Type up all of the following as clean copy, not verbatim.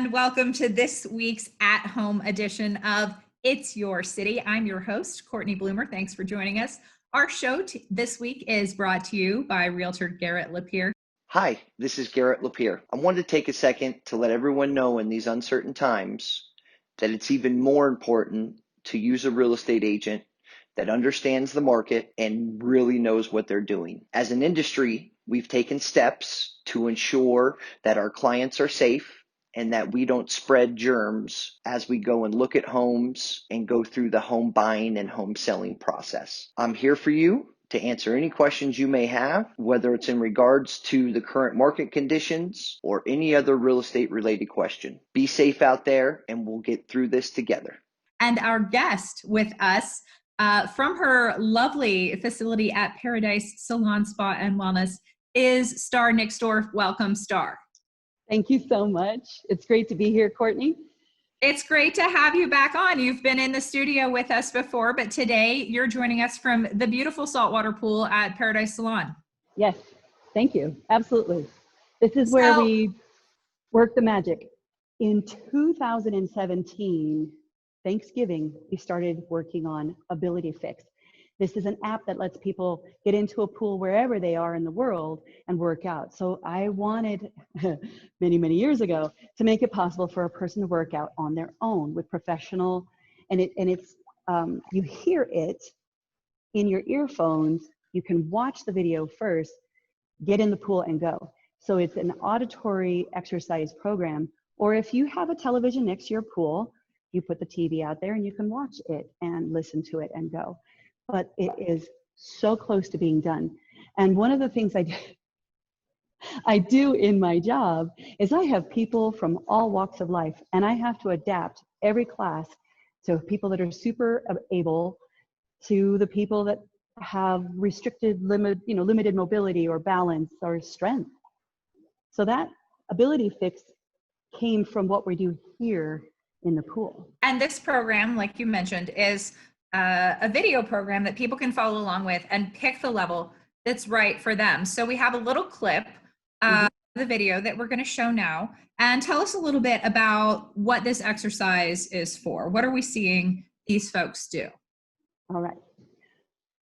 and welcome to this week's at-home edition of It's Your City. I'm your host, Cortney Bloomer. Thanks for joining us. Our show this week is brought to you by Realtor Garrett Lapierre. Hi, this is Garrett Lapierre. I wanted to take a second to let everyone know in these uncertain times that it's even more important to use a real estate agent that understands the market and really knows what they're doing. As an industry, we've taken steps to ensure that our clients are safe and that we don't spread germs as we go and look at homes and go through the home buying and home selling process. I'm here for you to answer any questions you may have, whether it's in regards to the current market conditions or any other real estate related question. Be safe out there and we'll get through this together. And our guest with us from her lovely facility at Paradise Salon, Spa, and Wellness is Starr Nixdorf. Welcome, Starr. Thank you so much. It's great to be here, Cortney. It's great to have you back on. You've been in the studio with us before, but today you're joining us from the beautiful saltwater pool at Paradise Salon. Yes, thank you. Absolutely. This is where we work the magic. In 2017, Thanksgiving, we started working on AbilityFix. This is an app that lets people get into a pool wherever they are in the world and work out. So I wanted many, many years ago to make it possible for a person to work out on their own with professional, and it's you hear it in your earphones. You can watch the video first, get in the pool and go. So it's an auditory exercise program, or if you have a television next to your pool, you put the TV out there and you can watch it and listen to it and go. But it is so close to being done. And one of the things I do in my job is I have people from all walks of life, and I have to adapt every class to people that are super able to the people that have limited mobility or balance or strength. So that AbilityFix came from what we do here in the pool. And this program, like you mentioned, is a video program that people can follow along with and pick the level that's right for them. So we have a little clip of the video that we're going to show now. And tell us a little bit about what this exercise is for. What are we seeing these folks do? All right.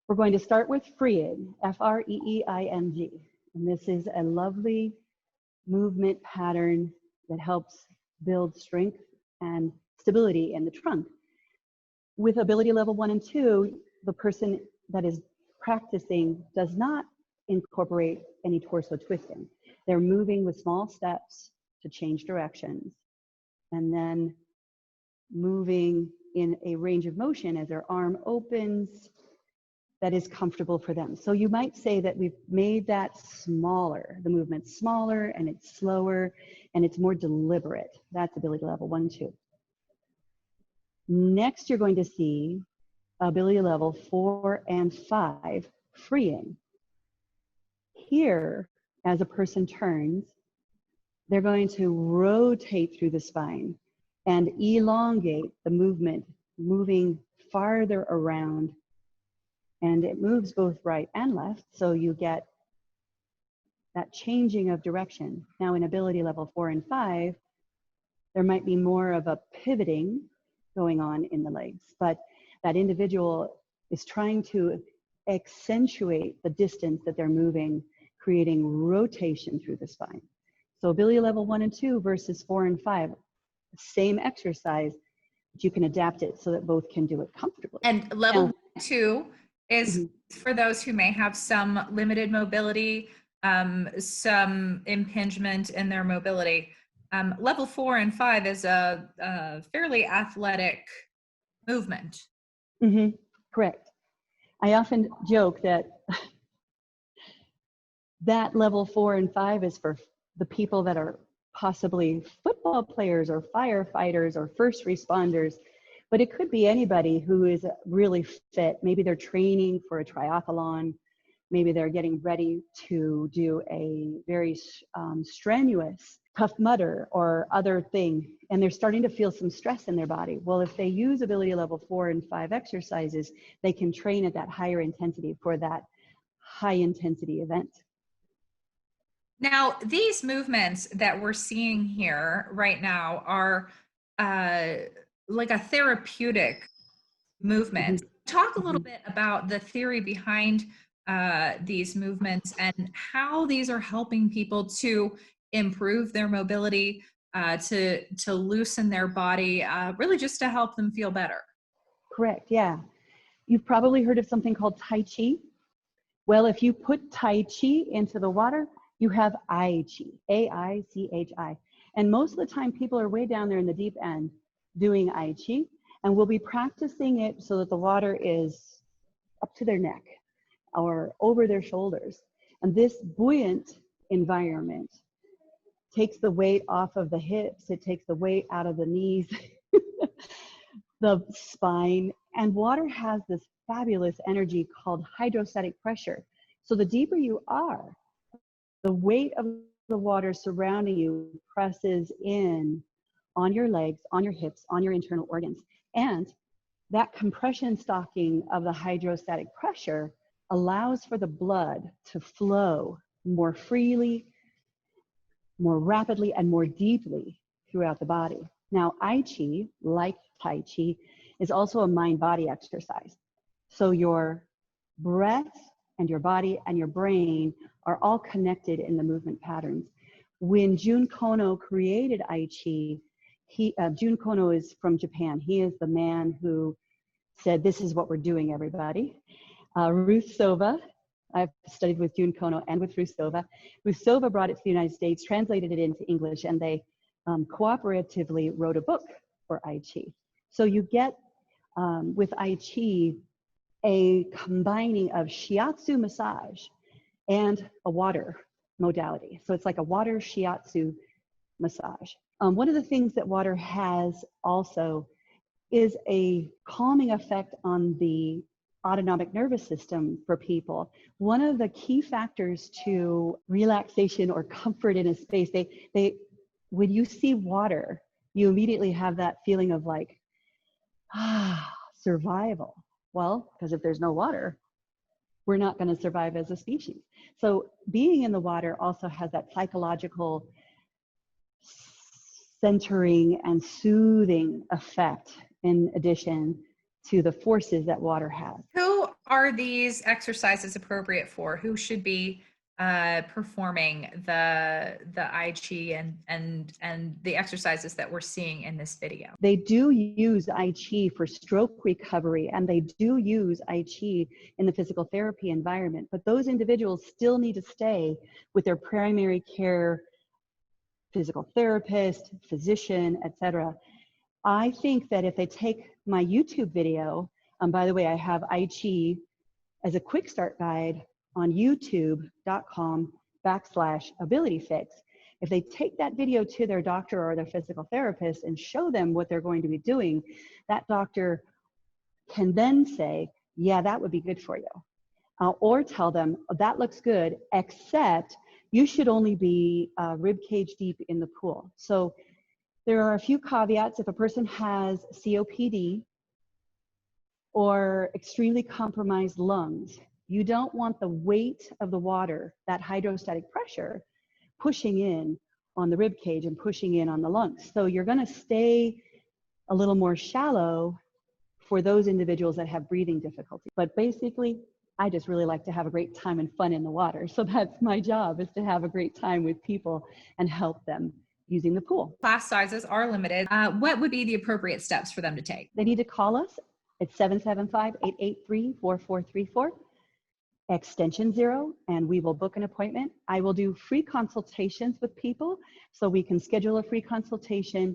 We're going to start with freeing, F-R-E-E-I-N-G. And this is a lovely movement pattern that helps build strength and stability in the trunk. With ability level 1 and 2, the person that is practicing does not incorporate any torso twisting. They're moving with small steps to change directions and then moving in a range of motion as their arm opens that is comfortable for them. So you might say that we've made that smaller, the movement smaller and it's slower and it's more deliberate. That's ability level 1 and 2. Next, you're going to see ability level 4 and 5, freeing. Here, as a person turns, they're going to rotate through the spine and elongate the movement, moving farther around. And it moves both right and left, so you get that changing of direction. Now in ability level 4 and 5, there might be more of a pivoting going on in the legs, but that individual is trying to accentuate the distance that they're moving, creating rotation through the spine. So ability level 1 and 2 versus 4 and 5, same exercise, but you can adapt it so that both can do it comfortably. And level 2 is for those who may have some limited mobility, some impingement in their mobility. Level 4 and 5 is a fairly athletic movement. Correct. I often joke that that level 4 and 5 is for the people that are possibly football players or firefighters or first responders, but it could be anybody who is really fit. Maybe they're training for a triathlon. Maybe they're getting ready to do a very strenuous Tough Mudder or other thing, and they're starting to feel some stress in their body. Well, if they use ability level 4 and 5 exercises, they can train at that higher intensity for that high intensity event. Now, these movements that we're seeing here right now are like a therapeutic movement. Mhm, Talk a little mhm. bit about the theory behind these movements and how these are helping people to improve their mobility, to loosen their body, really just to help them feel better. Correct, yeah. You've probably heard of something called Tai Chi. Well, if you put Tai Chi into the water, you have AiChi, AiChi. And most of the time, people are way down there in the deep end doing AiChi, and we'll be practicing it so that the water is up to their neck or over their shoulders. And this buoyant environment takes the weight off of the hips, it takes the weight out of the knees, the spine, and water has this fabulous energy called hydrostatic pressure. So the deeper you are, the weight of the water surrounding you presses in on your legs, on your hips, on your internal organs. And that compression stocking of the hydrostatic pressure allows for the blood to flow more freely, more rapidly, and more deeply throughout the body. Now, AiChi, like Tai Chi, is also a mind-body exercise. So your breath and your body and your brain are all connected in the movement patterns. When Jun Kono created AiChi, Jun Kono is from Japan. He is the man who said, "This is what we're doing, everybody." Ruth Sova, I've studied with Jun Kono and with Ruth Sova. Ruth Sova brought it to the United States, translated it into English, and they cooperatively wrote a book for AiChi. So you get, with AiChi, a combining of shiatsu massage and a water modality. So it's like a water shiatsu massage. One of the things that water has also is a calming effect on the autonomic nervous system for people. One of the key factors to relaxation or comfort in a space, when you see water, you immediately have that feeling of like, survival. Well, because if there's no water, we're not going to survive as a species. So being in the water also has that psychological centering and soothing effect in addition to the forces that water has. Who are these exercises appropriate for? Who should be performing the AiChi and the exercises that we're seeing in this video? They do use AiChi for stroke recovery, and they do use AiChi in the physical therapy environment, but those individuals still need to stay with their primary care physical therapist, physician, etc. I think that if they take my YouTube video, by the way, I have AiChi as a quick start guide on youtube.com/AbilityFix. If they take that video to their doctor or their physical therapist and show them what they're going to be doing, that doctor can then say, yeah, that would be good for you. Or tell them, that looks good, except you should only be rib cage deep in the pool. So there are a few caveats. If a person has COPD or extremely compromised lungs, you don't want the weight of the water, that hydrostatic pressure, pushing in on the rib cage and pushing in on the lungs. So you're going to stay a little more shallow for those individuals that have breathing difficulty. But basically, I just really like to have a great time and fun in the water. So that's my job, is to have a great time with people and help them using the pool. Class sizes are limited. What would be the appropriate steps for them to take? They need to call us at 775-883-4434, extension 0, and we will book an appointment. I will do free consultations with people, so we can schedule a free consultation,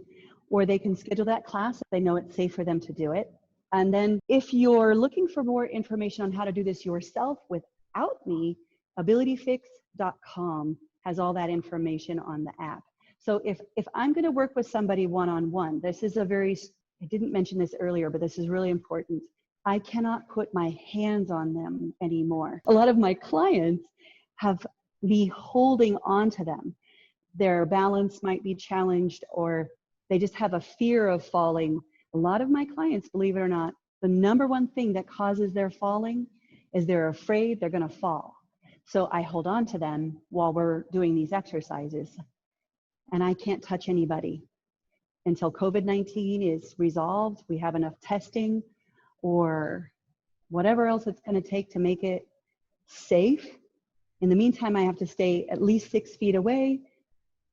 or they can schedule that class if they know it's safe for them to do it. And then if you're looking for more information on how to do this yourself without me, AbilityFix.com has all that information on the app. So if I'm going to work with somebody one-on-one, this is a very, I didn't mention this earlier, but this is really important. I cannot put my hands on them anymore. A lot of my clients have me holding on to them. Their balance might be challenged, or they just have a fear of falling. A lot of my clients, believe it or not, the number one thing that causes their falling is they're afraid they're going to fall. So I hold on to them while we're doing these exercises. And I can't touch anybody until COVID-19 is resolved, we have enough testing or whatever else it's going to take to make it safe. In the meantime, I have to stay at least 6 feet away,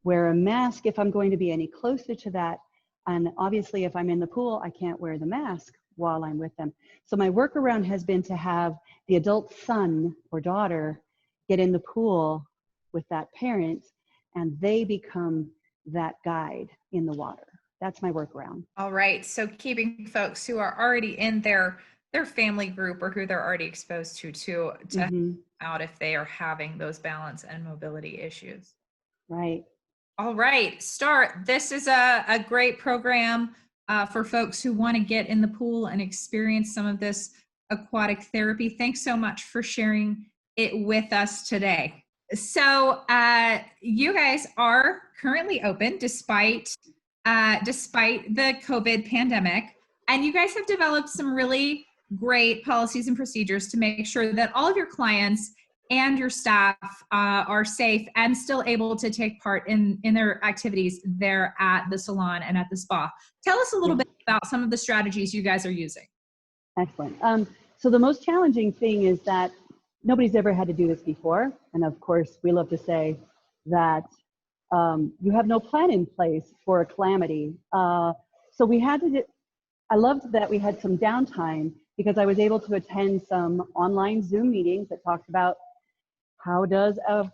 wear a mask if I'm going to be any closer to that. And obviously, if I'm in the pool, I can't wear the mask while I'm with them. So my workaround has been to have the adult son or daughter get in the pool with that parent, and they become that guide in the water. That's my workaround. All right. So keeping folks who are already in their family group or who they're already exposed to help out if they are having those balance and mobility issues. Right. All right, Starr, this is a great program for folks who want to get in the pool and experience some of this aquatic therapy. Thanks so much for sharing it with us today. So you guys are currently open despite the COVID pandemic, and you guys have developed some really great policies and procedures to make sure that all of your clients and your staff are safe and still able to take part in their activities there at the salon and at the spa. Tell us a little bit about some of the strategies you guys are using. Excellent. So the most challenging thing is that nobody's ever had to do this before. And of course, we love to say that you have no plan in place for a calamity. So we had to, I loved that we had some downtime because I was able to attend some online Zoom meetings that talked about how does a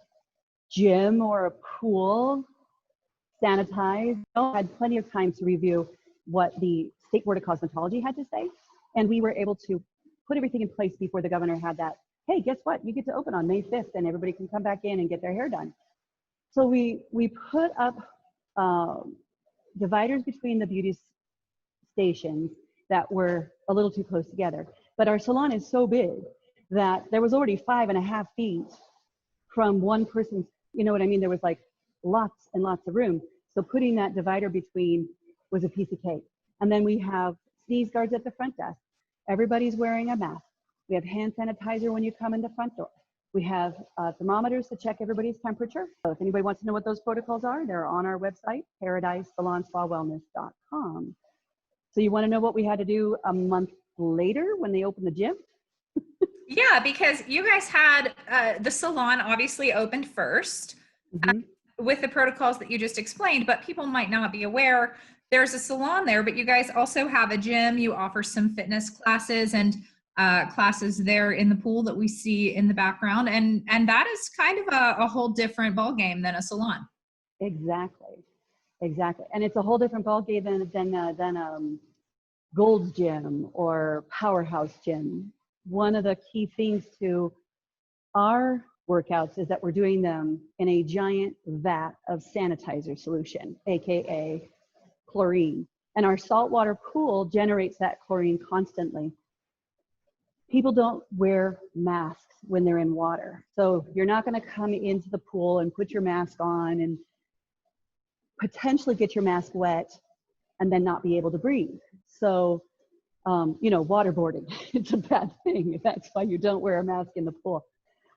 gym or a pool sanitize. I had plenty of time to review what the State Board of Cosmetology had to say. And we were able to put everything in place before the governor had that, hey, guess what? You get to open on May 5th and everybody can come back in and get their hair done. So we put up dividers between the beauty stations that were a little too close together. But our salon is so big that there was already 5.5 feet from one person's, you know what I mean? There was like lots and lots of room. So putting that divider between was a piece of cake. And then we have sneeze guards at the front desk. Everybody's wearing a mask. We have hand sanitizer when you come in the front door. We have thermometers to check everybody's temperature. So if anybody wants to know what those protocols are, they're on our website, ParadiseSalonSpaWellness.com. So you want to know what we had to do a month later when they opened the gym? Yeah, because you guys had the salon obviously opened first with the protocols that you just explained, but people might not be aware there's a salon there, but you guys also have a gym. You offer some fitness classes and classes there in the pool that we see in the background. And that is kind of a whole different ballgame than a salon. Exactly. And it's a whole different ballgame than Gold's Gym or Powerhouse Gym. One of the key things to our workouts is that we're doing them in a giant vat of sanitizer solution, AKA chlorine. And our saltwater pool generates that chlorine constantly. People don't wear masks when they're in water. So you're not going to come into the pool and put your mask on and potentially get your mask wet and then not be able to breathe. So, waterboarding, it's a bad thing. That's why you don't wear a mask in the pool.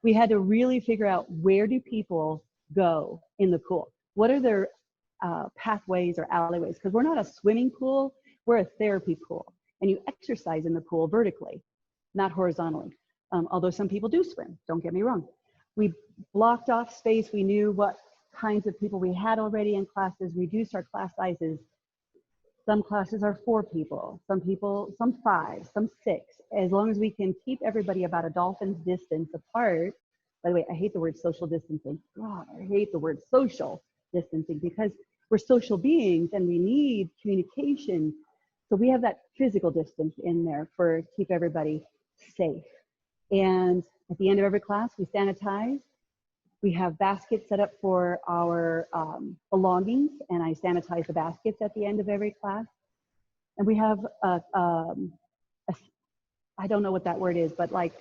We had to really figure out, where do people go in the pool? What are their pathways or alleyways? Because we're not a swimming pool, we're a therapy pool. And you exercise in the pool vertically, not horizontally. Although some people do swim, don't get me wrong. We blocked off space. We knew what kinds of people we had already in classes, reduced our class sizes. Some classes are 4 people, some 5, some 6. As long as we can keep everybody about a dolphin's distance apart. By the way, I hate the word social distancing. God, I hate the word social distancing because we're social beings and we need communication. So we have that physical distance in there for keep everybody safe. And at the end of every class, we sanitize. We have baskets set up for our belongings, and I sanitize the baskets at the end of every class. And we have I don't know what that word is, but like,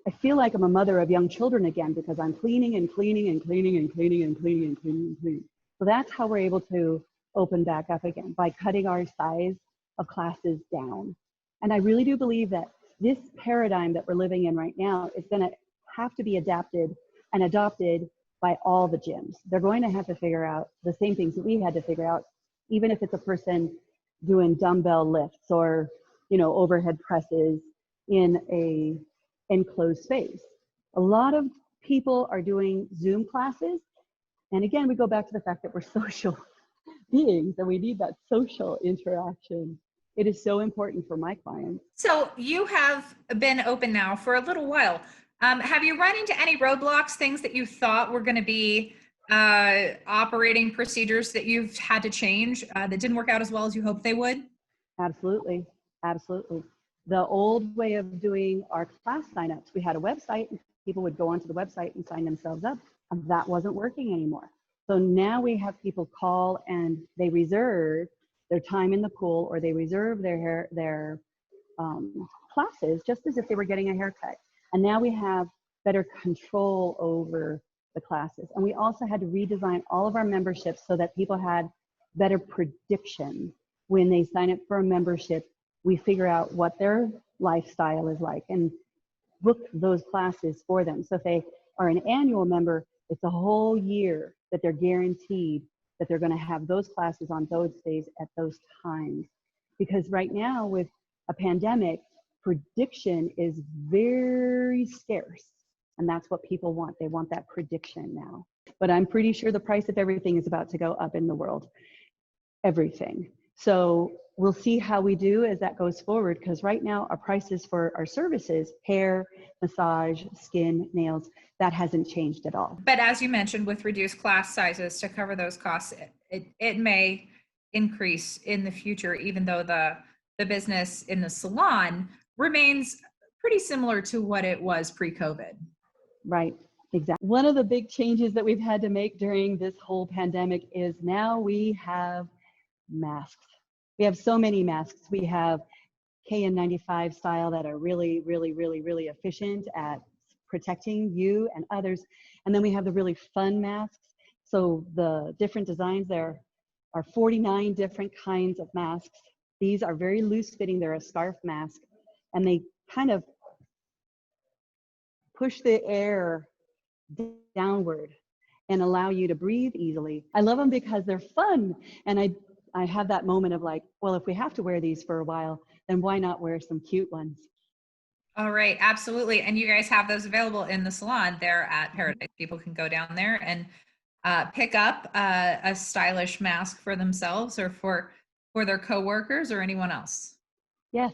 I feel like I'm a mother of young children again because I'm cleaning and cleaning and cleaning and cleaning and cleaning and cleaning and cleaning. So that's how we're able to open back up again, by cutting our size of classes down. And I really do believe that this paradigm that we're living in right now is going to have to be adapted and adopted by all the gyms. They're going to have to figure out the same things that we had to figure out, even if it's a person doing dumbbell lifts or, overhead presses in a enclosed space. A lot of people are doing Zoom classes. And again, we go back to the fact that we're social beings and we need that social interaction. It is so important for my clients. So you have been open now for a little while. Have you run into any roadblocks, things that you thought were going to be operating procedures that you've had to change that didn't work out as well as you hoped they would? Absolutely. Absolutely. The old way of doing our class signups, we had a website and people would go onto the website and sign themselves up. And that wasn't working anymore. So now we have people call and they reserve their time in the pool, or they reserve their classes just as if they were getting a haircut. And now we have better control over the classes. And we also had to redesign all of our memberships so that people had better prediction. When they sign up for a membership, we figure out what their lifestyle is like and book those classes for them. So if they are an annual member, it's a whole year that they're guaranteed that they're going to have those classes on those days at those times. Because right now with a pandemic, prediction is very scarce. And that's what people want. They want that prediction now. But I'm pretty sure the price of everything is about to go up in the world. Everything. So we'll see how we do as that goes forward, because right now our prices for our services, hair, massage, skin, nails, that hasn't changed at all. But as you mentioned, with reduced class sizes to cover those costs, it may increase in the future, even though the business in the salon remains pretty similar to what it was pre-COVID. Right, exactly. One of the big changes that we've had to make during this whole pandemic is now we have masks. We have so many masks. We have KN95 style that are really, really, really, really efficient at protecting you and others. And then we have the really fun masks. So the different designs, there are 49 different kinds of masks. These are very loose fitting. They're a scarf mask, and they kind of push the air downward and allow you to breathe easily. I love them because they're fun. And I have that moment of like, well, if we have to wear these for a while, then why not wear some cute ones? All right, absolutely. And you guys have those available in the salon there at Paradise. People can go down there and pick up a stylish mask for themselves or for their coworkers or anyone else. Yes,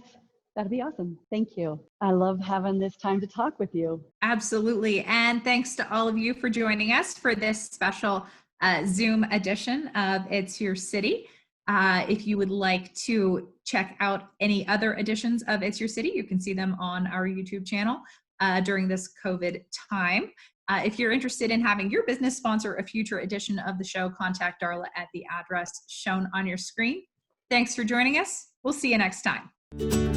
that'd be awesome. Thank you. I love having this time to talk with you. Absolutely. And thanks to all of you for joining us for this special Zoom edition of It's Your City. If you would like to check out any other editions of It's Your City, you can see them on our YouTube channel during this COVID time. If you're interested in having your business sponsor a future edition of the show, contact Darla at the address shown on your screen. Thanks for joining us. We'll see you next time.